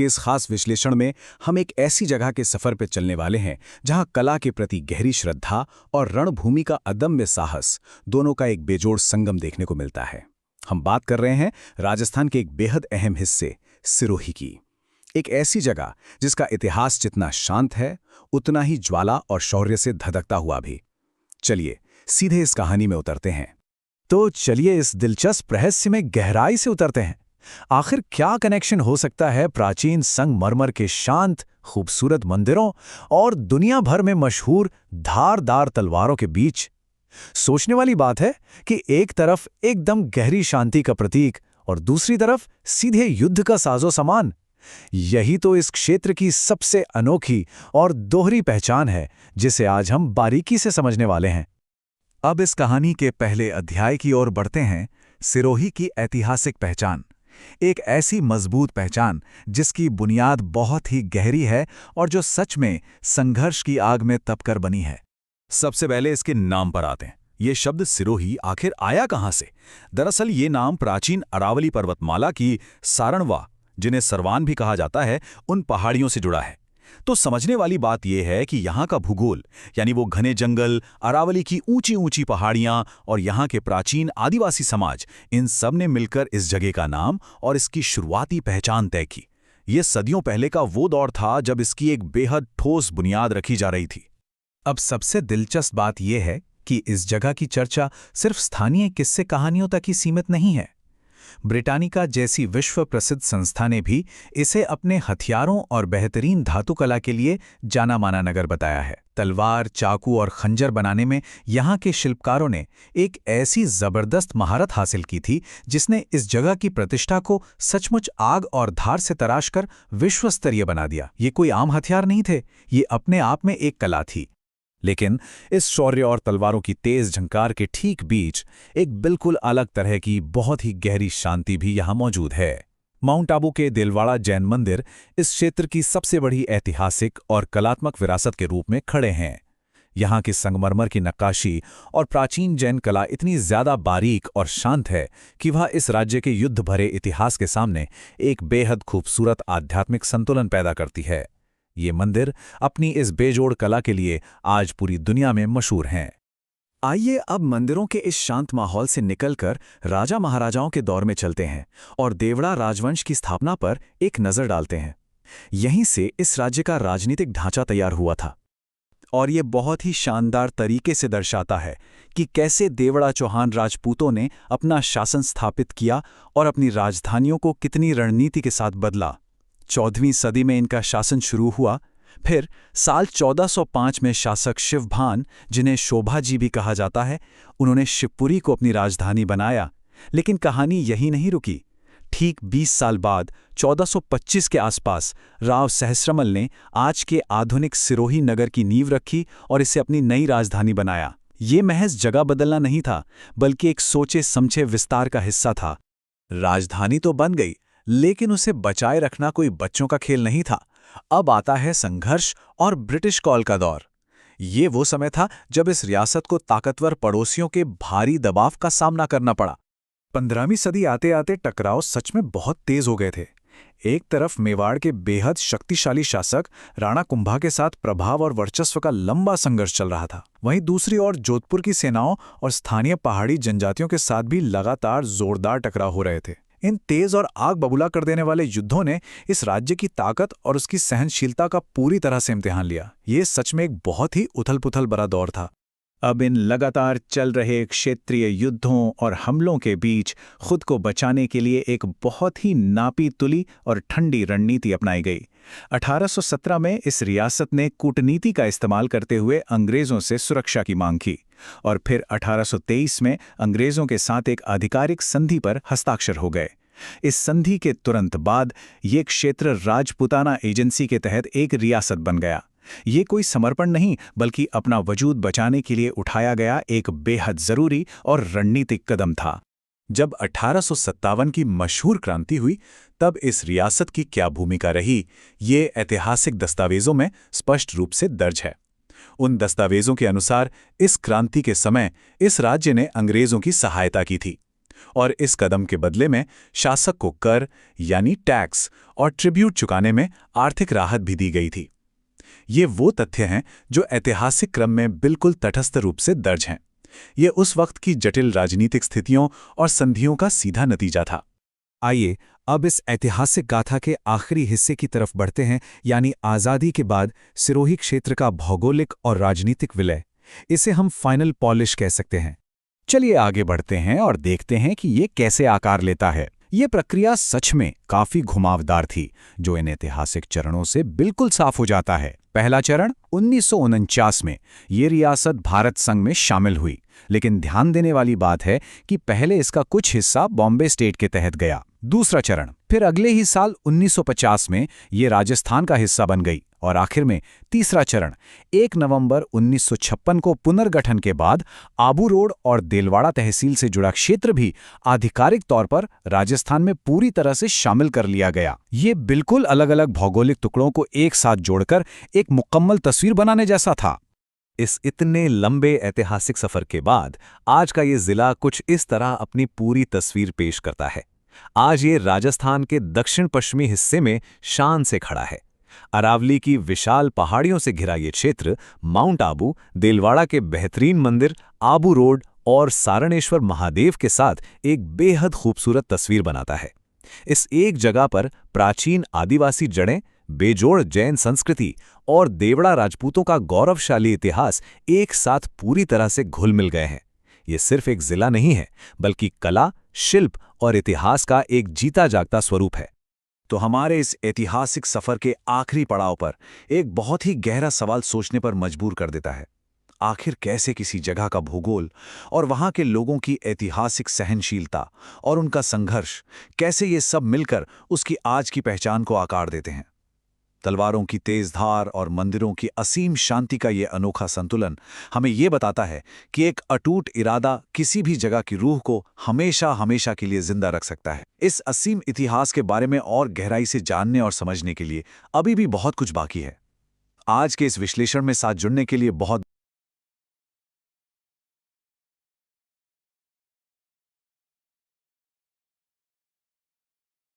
इस खास विश्लेषण में हम एक ऐसी जगह के सफर पर चलने वाले हैं जहां कला के प्रति गहरी श्रद्धा और रणभूमि का अदम्य साहस दोनों का एक बेजोड़ संगम देखने को मिलता है। हम बात कर रहे हैं राजस्थान के एक बेहद अहम हिस्से सिरोही की। एक ऐसी जगह जिसका इतिहास जितना शांत है उतना ही ज्वाला और शौर्य से धधकता हुआ भी। चलिए सीधे इस कहानी में उतरते हैं। तो चलिए इस दिलचस्प रहस्य में गहराई से उतरते हैं। आखिर क्या कनेक्शन हो सकता है प्राचीन संगमरमर के शांत खूबसूरत मंदिरों और दुनिया भर में मशहूर धारदार तलवारों के बीच? सोचने वाली बात है कि एक तरफ एकदम गहरी शांति का प्रतीक और दूसरी तरफ सीधे युद्ध का साजो सामान। यही तो इस क्षेत्र की सबसे अनोखी और दोहरी पहचान है, जिसे आज हम बारीकी से समझने वाले हैं। अब इस कहानी के पहले अध्याय की ओर बढ़ते हैं। सिरोही की ऐतिहासिक पहचान, एक ऐसी मजबूत पहचान जिसकी बुनियाद बहुत ही गहरी है और जो सच में संघर्ष की आग में तपकर बनी है। सबसे पहले इसके नाम पर आते हैं। ये शब्द सिरोही आखिर आया कहां से? दरअसल ये नाम प्राचीन अरावली पर्वतमाला की सारणवा, जिन्हें सरवान भी कहा जाता है, उन पहाड़ियों से जुड़ा है। तो समझने वाली बात यह है कि यहाँ का भूगोल, यानी वो घने जंगल, अरावली की ऊंची ऊंची पहाड़ियाँ और यहाँ के प्राचीन आदिवासी समाज, इन सब ने मिलकर इस जगह का नाम और इसकी शुरुआती पहचान तय की। ये सदियों पहले का वो दौर था जब इसकी एक बेहद ठोस बुनियाद रखी जा रही थी। अब सबसे दिलचस्प बात यह है कि इस जगह की चर्चा सिर्फ स्थानीय किस्से कहानियों तक ही सीमित नहीं है। ब्रिटानिका जैसी विश्व प्रसिद्ध संस्था ने भी इसे अपने हथियारों और बेहतरीन धातुकला के लिए जाना माना नगर बताया है। तलवार, चाकू और खंजर बनाने में यहाँ के शिल्पकारों ने एक ऐसी जबरदस्त महारत हासिल की थी जिसने इस जगह की प्रतिष्ठा को सचमुच आग और धार से तराशकर विश्व स्तरीय बना दिया। ये कोई आम हथियार नहीं थे, ये अपने आप में एक कला थी। लेकिन इस शौर्य और तलवारों की तेज झंकार के ठीक बीच एक बिल्कुल अलग तरह की बहुत ही गहरी शांति भी यहाँ मौजूद है। माउंट आबू के दिलवाड़ा जैन मंदिर इस क्षेत्र की सबसे बड़ी ऐतिहासिक और कलात्मक विरासत के रूप में खड़े हैं। यहाँ की संगमरमर की नक्काशी और प्राचीन जैन कला इतनी ज्यादा बारीक और शांत है कि वह इस राज्य के युद्ध भरे इतिहास के सामने एक बेहद खूबसूरत आध्यात्मिक संतुलन पैदा करती है। ये मंदिर अपनी इस बेजोड़ कला के लिए आज पूरी दुनिया में मशहूर हैं। आइए अब मंदिरों के इस शांत माहौल से निकलकर राजा महाराजाओं के दौर में चलते हैं और देवड़ा राजवंश की स्थापना पर एक नज़र डालते हैं। यहीं से इस राज्य का राजनीतिक ढांचा तैयार हुआ था और ये बहुत ही शानदार तरीके से दर्शाता है कि कैसे देवड़ा चौहान राजपूतों ने अपना शासन स्थापित किया और अपनी राजधानियों को कितनी रणनीति के साथ बदला। 14वीं सदी में इनका शासन शुरू हुआ। फिर साल 1405 में शासक शिवभान, जिन्हें शोभाजी भी कहा जाता है, उन्होंने शिवपुरी को अपनी राजधानी बनाया। लेकिन कहानी यही नहीं रुकी। ठीक 20 साल बाद 1425 के आसपास राव सहस्रमल ने आज के आधुनिक सिरोही नगर की नींव रखी और इसे अपनी नई राजधानी बनाया। ये महज जगह बदलना नहीं था, बल्कि एक सोचे समझे विस्तार का हिस्सा था। राजधानी तो बन गई, लेकिन उसे बचाए रखना कोई बच्चों का खेल नहीं था। अब आता है संघर्ष और ब्रिटिश कॉल का दौर। ये वो समय था जब इस रियासत को ताकतवर पड़ोसियों के भारी दबाव का सामना करना पड़ा। 15वीं सदी आते आते टकराव सच में बहुत तेज हो गए थे। एक तरफ मेवाड़ के बेहद शक्तिशाली शासक राणा कुंभा के साथ प्रभाव और वर्चस्व का लंबा संघर्ष चल रहा था। वहीं दूसरी ओर जोधपुर की सेनाओं और स्थानीय पहाड़ी जनजातियों के साथ भी लगातार जोरदार टकराव हो रहे थे। इन तेज और आग बबूला कर देने वाले युद्धों ने इस राज्य की ताकत और उसकी सहनशीलता का पूरी तरह से इम्तिहान लिया। ये सच में एक बहुत ही उथल-पुथल भरा दौर था। अब इन लगातार चल रहे क्षेत्रीय युद्धों और हमलों के बीच खुद को बचाने के लिए एक बहुत ही नापी तुली और ठंडी रणनीति अपनाई गई। 1817 में इस रियासत ने कूटनीति का इस्तेमाल करते हुए अंग्रेजों से सुरक्षा की मांग की और फिर 1823 में अंग्रेजों के साथ एक आधिकारिक संधि पर हस्ताक्षर हो गए। इस संधि के तुरंत बाद ये क्षेत्र राजपूताना एजेंसी के तहत एक रियासत बन गया। ये कोई समर्पण नहीं, बल्कि अपना वजूद बचाने के लिए उठाया गया एक बेहद जरूरी और रणनीतिक कदम था। जब 1857 की मशहूर क्रांति हुई, तब इस रियासत की क्या भूमिका रही, ये ऐतिहासिक दस्तावेजों में स्पष्ट रूप से दर्ज है। उन दस्तावेजों के अनुसार इस क्रांति के समय इस राज्य ने अंग्रेजों की सहायता की थी। और इस कदम के बदले में शासक को कर यानी टैक्स और ट्रिब्यूट चुकाने में आर्थिक राहत भी दी गई थी। ये वो तथ्य हैं जो ऐतिहासिक क्रम में बिल्कुल तटस्थ रूप से दर्ज हैं। ये उस वक्त की जटिल राजनीतिक स्थितियों और संधियों का सीधा नतीजा था। आइए अब इस ऐतिहासिक गाथा के आखिरी हिस्से की तरफ बढ़ते हैं, यानी आज़ादी के बाद सिरोही क्षेत्र का भौगोलिक और राजनीतिक विलय। इसे हम फाइनल पॉलिश कह सकते हैं। चलिए आगे बढ़ते हैं और देखते हैं कि ये कैसे आकार लेता है। ये प्रक्रिया सच में काफी घुमावदार थी, जो इन ऐतिहासिक चरणों से बिल्कुल साफ हो जाता है। पहला चरण 1949 में ये रियासत भारत संघ में शामिल हुई, लेकिन ध्यान देने वाली बात है कि पहले इसका कुछ हिस्सा बॉम्बे स्टेट के तहत गया। दूसरा चरण फिर अगले ही साल 1950 में ये राजस्थान का हिस्सा बन गई, और आखिर में तीसरा चरण 1 नवंबर 1956 को पुनर्गठन के बाद आबू रोड और देलवाड़ा तहसील से जुड़ा क्षेत्र भी आधिकारिक तौर पर राजस्थान में पूरी तरह से शामिल कर लिया गया। ये बिल्कुल अलग अलग भौगोलिक टुकड़ों को एक साथ जोड़कर एक मुकम्मल तस्वीर बनाने जैसा था। इस इतने लंबे ऐतिहासिक सफर के बाद आज का ये जिला कुछ इस तरह अपनी पूरी तस्वीर पेश करता है। आज ये राजस्थान के दक्षिण पश्चिमी हिस्से में शान से खड़ा है। अरावली की विशाल पहाड़ियों से घिरा ये क्षेत्र माउंट आबू, देलवाड़ा के बेहतरीन मंदिर आबू रोड और सारणेश्वर महादेव के साथ एक बेहद खूबसूरत तस्वीर बनाता है। इस एक जगह पर प्राचीन आदिवासी जड़ें, बेजोड़ जैन संस्कृति और देवड़ा राजपूतों का गौरवशाली इतिहास एक साथ पूरी तरह से घुल मिल गए हैं। ये सिर्फ एक जिला नहीं है, बल्कि कला, शिल्प और इतिहास का एक जीता जागता स्वरूप है। तो हमारे इस ऐतिहासिक सफर के आखिरी पड़ाव पर एक बहुत ही गहरा सवाल सोचने पर मजबूर कर देता है। आखिर कैसे किसी जगह का भूगोल और वहां के लोगों की ऐतिहासिक सहनशीलता और उनका संघर्ष, कैसे ये सब मिलकर उसकी आज की पहचान को आकार देते हैं। तलवारों की तेज धार और मंदिरों की असीम शांति का ये अनोखा संतुलन हमें ये बताता है कि एक अटूट इरादा किसी भी जगह की रूह को हमेशा हमेशा के लिए जिंदा रख सकता है। इस असीम इतिहास के बारे में और गहराई से जानने और समझने के लिए अभी भी बहुत कुछ बाकी है। आज के इस विश्लेषण में साथ जुड़ने के लिए बहुत